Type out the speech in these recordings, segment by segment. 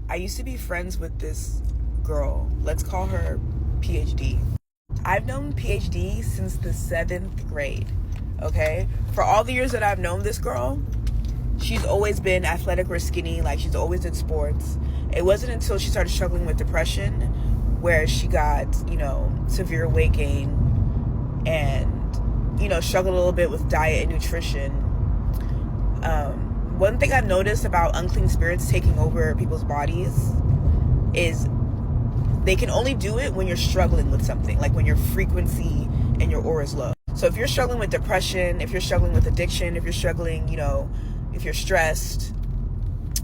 I used to be friends with this girl. Let's call her PhD. I've known PhD since the 7th grade. Okay? For all the years that I've known this girl, she's always been athletic or skinny. Like, she's always did sports. It wasn't until she started struggling with depression where she got, severe weight gain and, struggled a little bit with diet and nutrition. One thing I've noticed about unclean spirits taking over people's bodies is they can only do it when you're struggling with something, like when your frequency and your aura is low. So if you're struggling with depression, if you're struggling with addiction, if you're struggling, if you're stressed,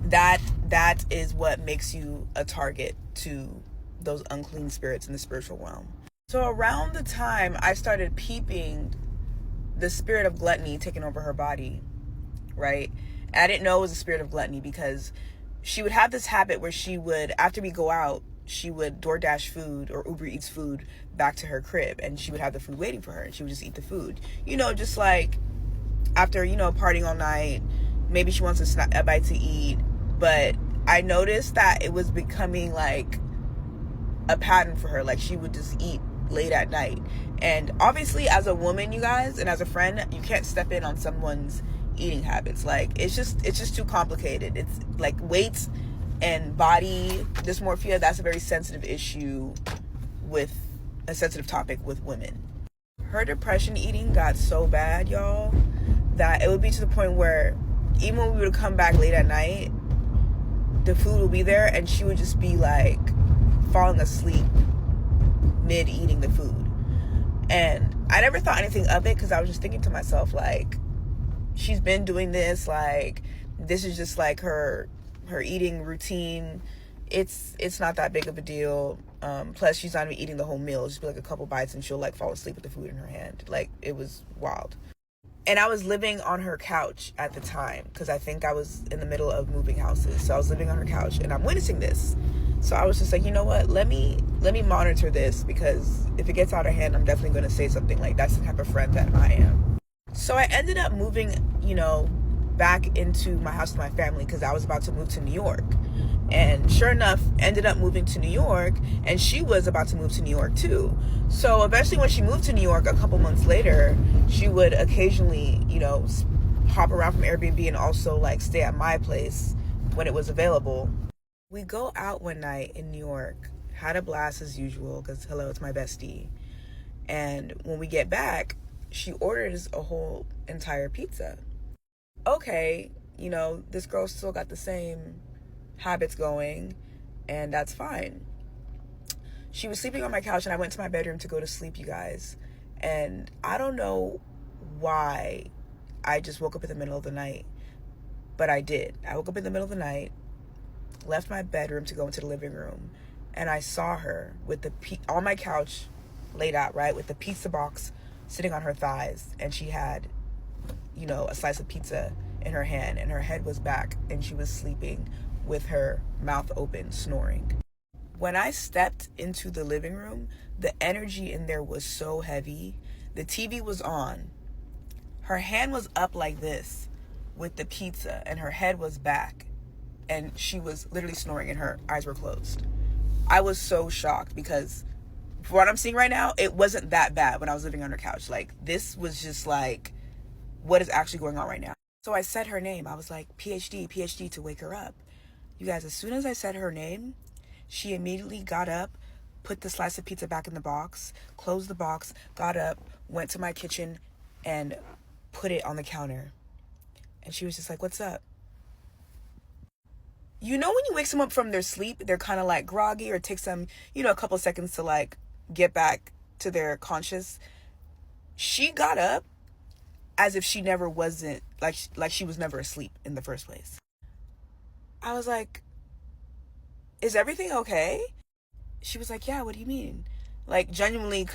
that is what makes you a target to those unclean spirits in the spiritual realm. So around the time I started peeping the spirit of gluttony taking over her body, right? I didn't know it was a spirit of gluttony because she would have this habit where she would, after we go out, she would DoorDash food or Uber Eats food back to her crib, and she would have the food waiting for her, and she would just eat the food. Just like after, partying all night, maybe she wants a bite to eat. But I noticed that it was becoming like a pattern for her. Like, she would just eat late at night. And obviously, as a woman, you guys, and as a friend, you can't step in on someone's eating habits. Like, it's just too complicated. It's like weight and body dysmorphia. That's a very sensitive issue, with a sensitive topic with women. Her depression eating got so bad, y'all, that it would be to the point where even when we would come back late at night, the food would be there and she would just be like falling asleep mid eating the food. And I never thought anything of it because I was just thinking to myself, like, she's been doing this, like, this is just like her eating routine. It's not that big of a deal. Plus, she's not even eating the whole meal. It'll just be like a couple bites and she'll like fall asleep with the food in her hand. Like, it was wild. And I was living on her couch at the time because I think I was in the middle of moving houses. So I was living on her couch and I'm witnessing this. So I was just like, you know what? Let me monitor this, because if it gets out of hand, I'm definitely going to say something. Like, that's the type of friend that I am. So I ended up moving, back into my house with my family because I was about to move to New York. And sure enough, ended up moving to New York, and she was about to move to New York too. So eventually when she moved to New York a couple months later, she would occasionally, hop around from Airbnb and also like stay at my place when it was available. We go out one night in New York, had a blast as usual because, hello, it's my bestie. And when we get back, she orders a whole entire pizza. Okay, this girl still got the same habits going, and that's fine. She was sleeping on my couch and I went to my bedroom to go to sleep, you guys. And I don't know why I just woke up in the middle of the night, but I did. I woke up in the middle of the night, left my bedroom to go into the living room, and I saw her with on my couch, laid out, right, with the pizza box sitting on her thighs, and she had, a slice of pizza in her hand, and her head was back, and she was sleeping with her mouth open, snoring. When I stepped into the living room, the energy in there was so heavy. The TV was on. Her hand was up like this with the pizza, and her head was back, and she was literally snoring, and her eyes were closed. I was so shocked because for what I'm seeing right now, it wasn't that bad when I was living on her couch. Like, this was just like, what is actually going on right now? So I said her name. I was like, PhD, to wake her up. You guys, as soon as I said her name, she immediately got up, put the slice of pizza back in the box, closed the box, got up, went to my kitchen, and put it on the counter. And she was just like, what's up? When you wake someone up from their sleep, they're kind of like groggy, or it takes them, a couple seconds to like get back to their conscious. She got up as if she never wasn't, like she was never asleep in the first place. I was like, is everything okay? She was like, yeah, what do you mean? Like, genuinely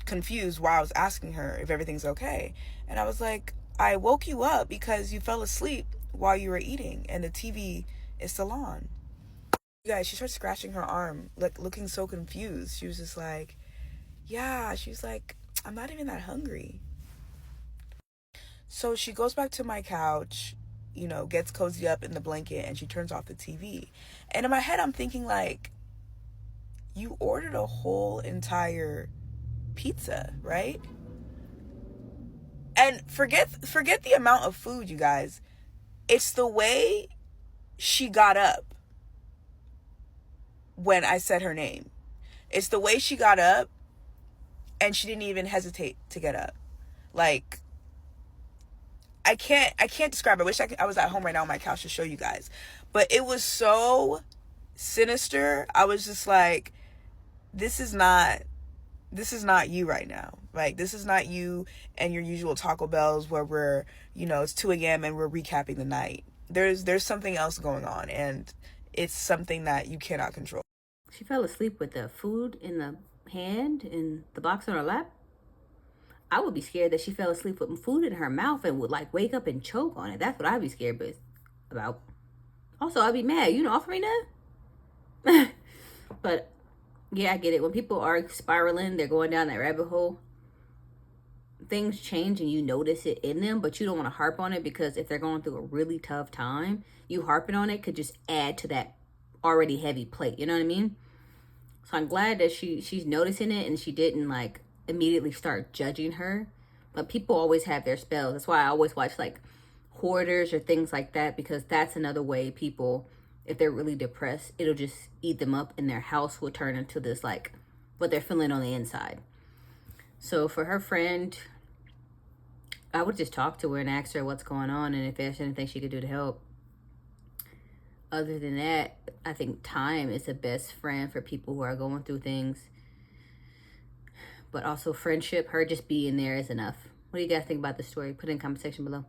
confused why I was asking her if everything's okay. And I was like, I woke you up because you fell asleep while you were eating and the TV is still on. You guys, she started scratching her arm, like looking so confused. She was just like, yeah, she was like, I'm not even that hungry. So she goes back to my couch, you know, gets cozy up in the blanket and she turns off the TV. And in my head, I'm thinking, like, you ordered a whole entire pizza, right? And forget the amount of food, you guys. It's the way she got up when I said her name. It's the way she got up and she didn't even hesitate to get up. Like, I can't describe it. I wish I was at home right now on my couch to show you guys. But it was so sinister. I was just like, this is not you right now. Like, this is not you and your usual Taco Bells where we're, you know, it's 2 a.m. and we're recapping the night. There's something else going on, and it's something that you cannot control. She fell asleep with the food in the hand and the box on her lap. I would be scared that she fell asleep with food in her mouth and would like wake up and choke on it. That's what I'd be scared about. Also, I'd be mad. You know, offer me that. But yeah, I get it. When people are spiraling, they're going down that rabbit hole. Things change and you notice it in them, but you don't want to harp on it, because if they're going through a really tough time, you harping on it could just add to that already heavy plate. You know what I mean? So I'm glad that she's noticing it and she didn't like immediately start judging her. But people always have their spells. That's why I always watch like hoarders or things like that, because that's another way people, if they're really depressed, it'll just eat them up and their house will turn into this like what they're feeling on the inside. So for her friend, I would just talk to her and ask her what's going on and if there's anything she could do to help. Other than that, I think time is the best friend for people who are going through things. But also friendship, her just being there is enough. What do you guys think about the story? Put it in the comment section below.